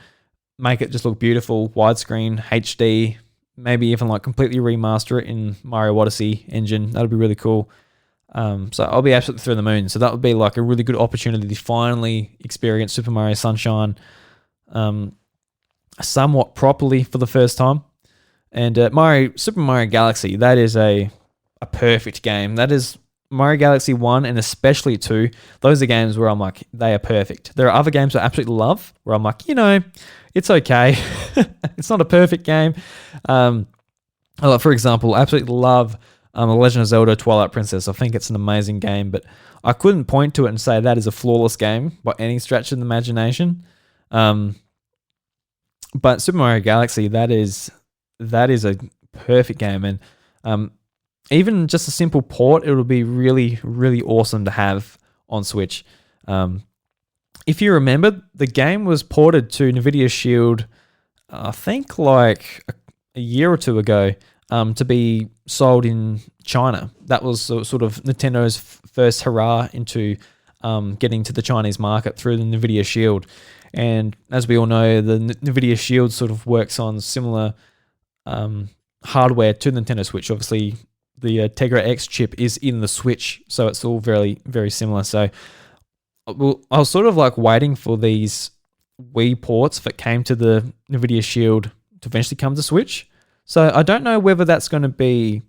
make it just look beautiful, widescreen, HD, maybe even completely remaster it in Mario Odyssey engine, that'd be really cool. So I'll be absolutely through the moon. So that would be a really good opportunity to finally experience Super Mario Sunshine somewhat properly for the first time. And Super Mario Galaxy, that is a perfect game. That is Mario Galaxy 1 and especially 2. Those are games where I'm they are perfect. There are other games I absolutely love where I'm it's okay. It's not a perfect game. For example, I absolutely love The Legend of Zelda Twilight Princess. I think it's an amazing game, but I couldn't point to it and say that is a flawless game by any stretch of the imagination. But Super Mario Galaxy, that is a perfect game, and even just a simple port, it would be really, really awesome to have on Switch. if you remember, the game was ported to Nvidia Shield, I think like a year or two ago, to be sold in China. That was sort of Nintendo's first hurrah into getting to the Chinese market through the Nvidia Shield. And as we all know, the Nvidia Shield sort of works on similar hardware to the Nintendo Switch. Obviously, the Tegra X chip is in the Switch, so it's all very, very similar. So I was sort of like waiting for these Wii ports that came to the Nvidia Shield to eventually come to Switch. So I don't know whether that's going to be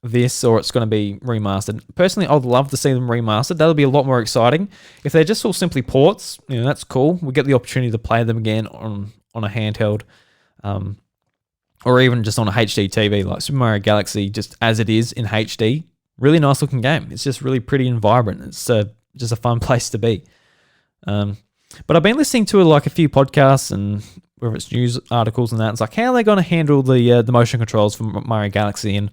this or it's going to be remastered. Personally, I'd love to see them remastered. That'll be a lot more exciting. If they're just all simply ports, that's cool. We get the opportunity to play them again on a handheld, or even just on a HD TV, like Super Mario Galaxy, just as it is in HD. Really nice looking game. It's just really pretty and vibrant. It's just a fun place to be. But I've been listening to like a few podcasts and whether it's news articles and that. It's like, how are they going to handle the motion controls for Mario Galaxy? And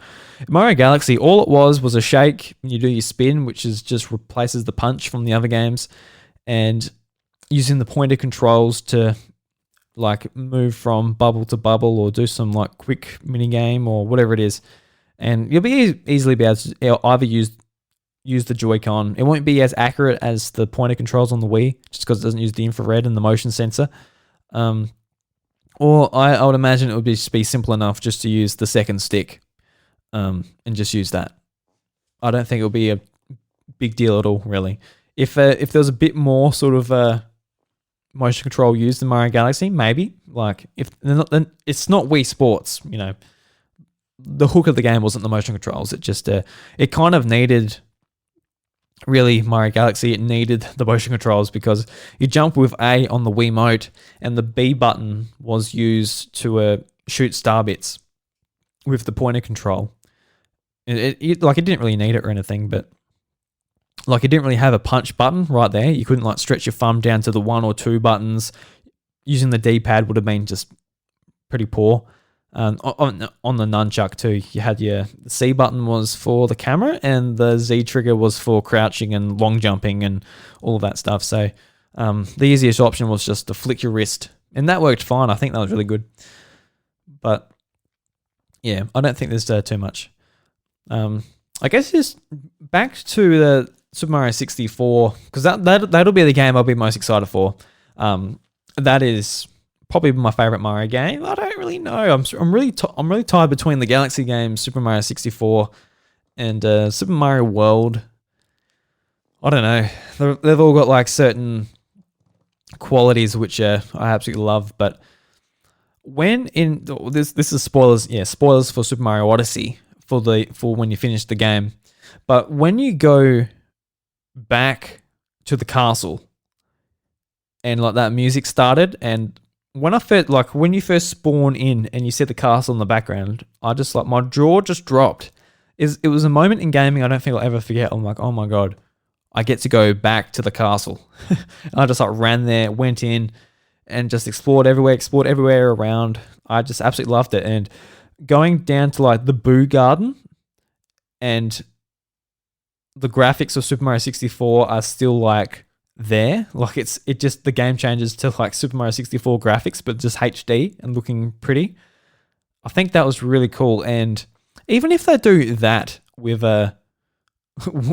Mario Galaxy, all it was a shake when you do your spin, which is just replaces the punch from the other games, and using the pointer controls to like move from bubble to bubble or do some like quick mini game or whatever it is. And you'll be easily be able to either use the Joy-Con. It won't be as accurate as the pointer controls on the Wii, just because it doesn't use the infrared and the motion sensor. Or I would imagine it would just be simple enough just to use the second stick and just use that. I don't think it'll be a big deal at all, really. If there was a bit more sort of motion control used in Mario Galaxy, maybe. Like, if then it's not Wii Sports, The hook of the game wasn't the motion controls. It just it kind of needed, really, Mario Galaxy, it needed the motion controls because you jump with A on the Wiimote and the B button was used to shoot star bits with the pointer control. It didn't really need it or anything, but like it didn't really have a punch button right there. You couldn't like stretch your thumb down to the 1 or 2 buttons. Using the D-pad would have been just pretty poor. On the nunchuck too, you had the C button was for the camera and the Z trigger was for crouching and long jumping and all of that stuff. So the easiest option was just to flick your wrist, and that worked fine. I think that was really good. But yeah, I don't think there's too much. I guess just back to the Super Mario 64, because that'll be the game I'll be most excited for. That is probably my favorite Mario game. I don't really know. I'm really tied between the Galaxy games, Super Mario 64, and Super Mario World. I don't know. They've all got like certain qualities which I absolutely love. But when in this is spoilers. Yeah, spoilers for Super Mario Odyssey for when you finish the game. But when you go back to the castle and like that music started, and when you first spawn in and you see the castle in the background, I just like my jaw just dropped. It was a moment in gaming I don't think I'll ever forget. I'm like, oh my god, I get to go back to the castle. And I just like ran there, went in, and just explored everywhere around. I just absolutely loved it. And going down to like the Boo Garden, and the graphics of Super Mario 64 are still like there. Like the game changes to like Super Mario 64 graphics, but just HD and looking pretty. I think that was really cool. And even if they do that with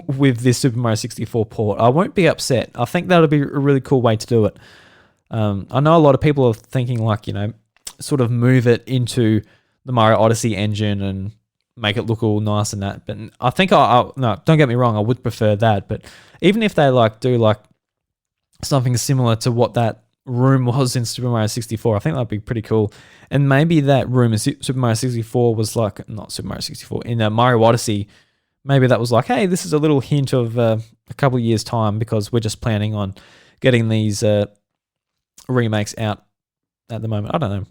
with this Super Mario 64 port, I won't be upset. I think that'll be a really cool way to do it. I know a lot of people are thinking like, sort of move it into the Mario Odyssey engine and make it look all nice and that. But I think no, don't get me wrong, I would prefer that. But even if they like do like something similar to what that room was in Super Mario 64, I think that'd be pretty cool. And maybe that room in Super Mario 64 was like, not Super Mario 64, in Mario Odyssey, maybe that was like, hey, this is a little hint of a couple of years' time, because we're just planning on getting these remakes out at the moment. I don't know.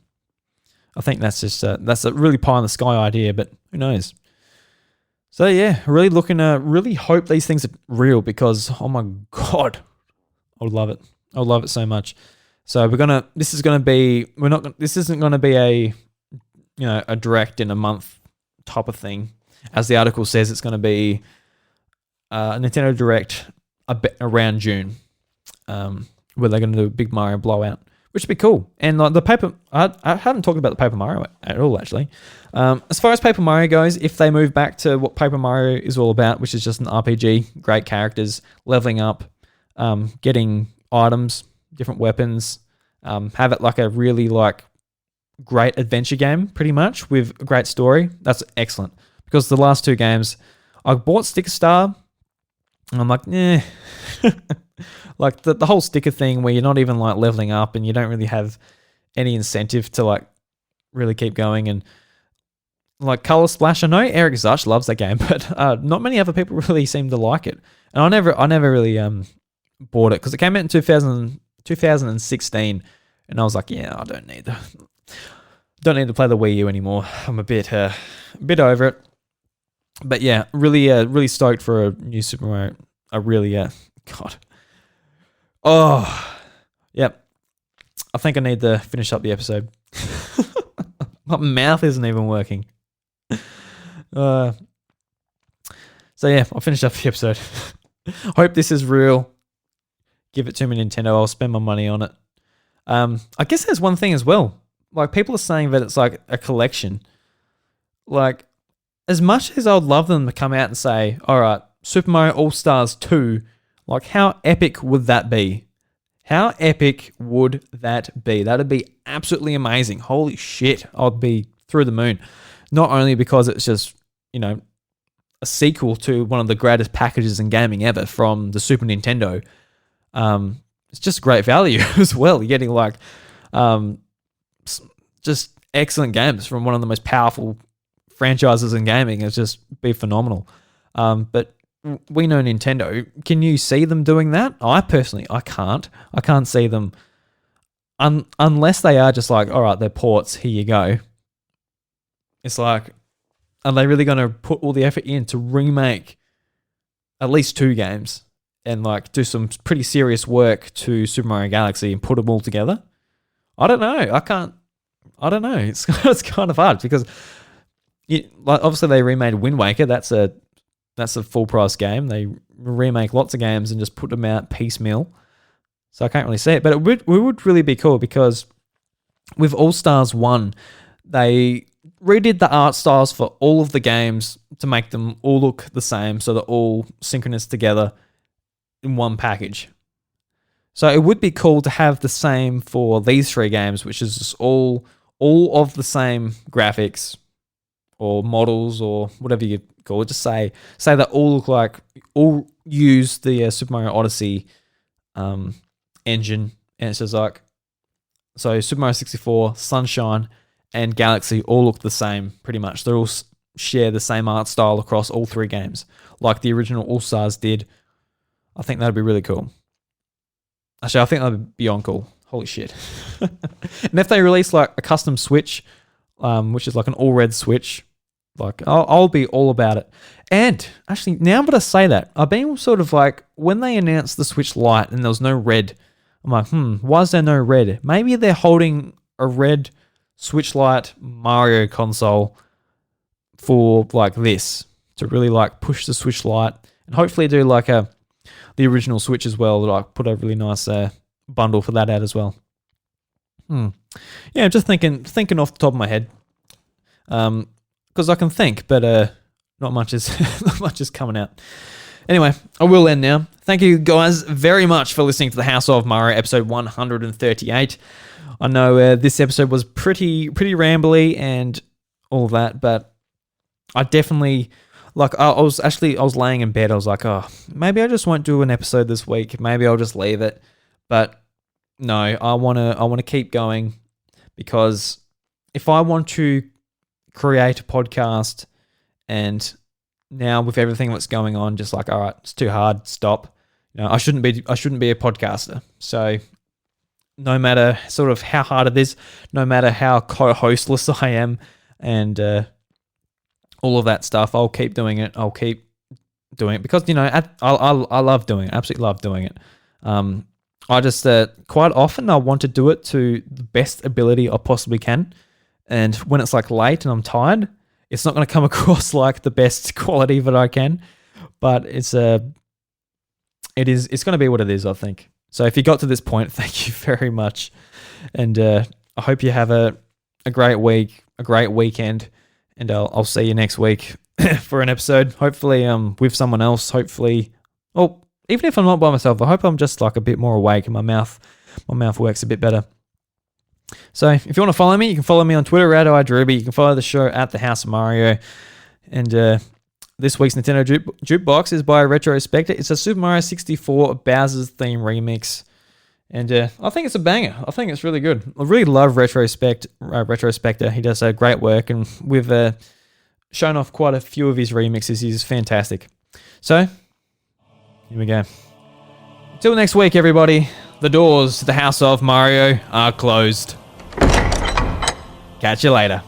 I think that's just that's a really pie in the sky idea, but who knows? So yeah, really hope these things are real, because oh my god, I would love it. I would love it so much. So this isn't going to be a a direct in a month type of thing. As the article says, it's going to be a Nintendo Direct around June. where they're going to do a big Mario blowout, which would be cool. And like the Paper, I haven't talked about the Paper Mario at all, actually. As far as Paper Mario goes, if they move back to what Paper Mario is all about, which is just an RPG, great characters, leveling up, getting items, different weapons, have it like a really like great adventure game, pretty much, with a great story, that's excellent. Because the last two games, I bought Sticker Star, and I'm like, eh. Like the whole sticker thing where you're not even like leveling up and you don't really have any incentive to like really keep going. And like Color Splash, I know Eric Zuch loves that game, but not many other people really seem to like it. And I never really bought it because it came out in 2016, and I was like, yeah, I don't need to play the Wii U anymore. I'm a bit over it. But yeah, really stoked for a new Super Mario. I really God. Oh, yep. I think I need to finish up the episode. My mouth isn't even working. So yeah, I'll finish up the episode. Hope this is real. Give it to me, Nintendo. I'll spend my money on it. I guess there's one thing as well. Like, people are saying that it's like a collection. Like, as much as I would love them to come out and say, all right, Super Mario All-Stars 2, like, how epic would that be? How epic would that be? That'd be absolutely amazing. Holy shit, I'd be through the moon. Not only because it's just, you know, a sequel to one of the greatest packages in gaming ever from the Super Nintendo. It's just great value as well. You're getting like just excellent games from one of the most powerful franchises in gaming. It's just be phenomenal. But we know Nintendo. Can you see them doing that? I can't. I can't see them unless they are just like, all right, they're ports. Here you go. It's like, are they really going to put all the effort in to remake at least 2 games and like do some pretty serious work to Super Mario Galaxy and put them all together? I don't know. I don't know. It's kind of hard because like obviously they remade Wind Waker. That's a full price game. They remake lots of games and just put them out piecemeal. So I can't really see it, but it would really be cool because with All Stars 1, they redid the art styles for all of the games to make them all look the same, so they're all synchronous together in one package. So it would be cool to have the same for these 3 games, which is just all of the same graphics or models or whatever you call it. Just say they all use the Super Mario Odyssey engine, and it's just like, so Super Mario 64, Sunshine, and Galaxy all look the same pretty much. They all share the same art style across all 3 games, like the original All Stars did. I think that'd be really cool. Actually, I think that'd be beyond cool. Holy shit. And if they release like a custom Switch, which is like an all red Switch, like I'll be all about it. And actually, now that I say that, I've been sort of like, when they announced the Switch Lite and there was no red, I'm like, why is there no red? Maybe they're holding a red Switch Lite Mario console for like this, to really like push the Switch Lite and hopefully do like the original Switch as well, like put a really nice bundle for that out as well. Yeah, I'm just thinking off the top of my head, because I can think, but not much is coming out. Anyway, I will end now. Thank you guys very much for listening to the House of Mario episode 138. I know this episode was pretty rambly and all of that, but I definitely, like, I was laying in bed. I was like, oh, maybe I just won't do an episode this week. Maybe I'll just leave it. But no, I want to keep going, because if I want to create a podcast, and now with everything that's going on, just like, all right, it's too hard, stop. You know, I shouldn't be a podcaster. So no matter sort of how hard it is, no matter how co-hostless I am, and all of that stuff, I'll keep doing it. I'll keep doing it because, you know, I love doing it. Absolutely love doing it. I just quite often I want to do it to the best ability I possibly can, and when it's like late and I'm tired, it's not going to come across like the best quality that I can. But it's going to be what it is, I think. So if you got to this point, thank you very much. And I hope you have a great week, a great weekend. And I'll see you next week for an episode. Hopefully with someone else. Hopefully, oh, even if I'm not by myself, I hope I'm just like a bit more awake and my mouth works a bit better. So if you want to follow me, you can follow me on Twitter at iDruby. You can follow the show at The House of Mario. And this week's Nintendo Jukebox is by Retrospector. It's a Super Mario 64 Bowser's Theme remix. And I think it's a banger. I think it's really good. I really love Retrospector. He does great work. And we've shown off quite a few of his remixes. He's fantastic. So, here we go. Until next week, everybody. The doors to the House of Mario are closed. Catch you later.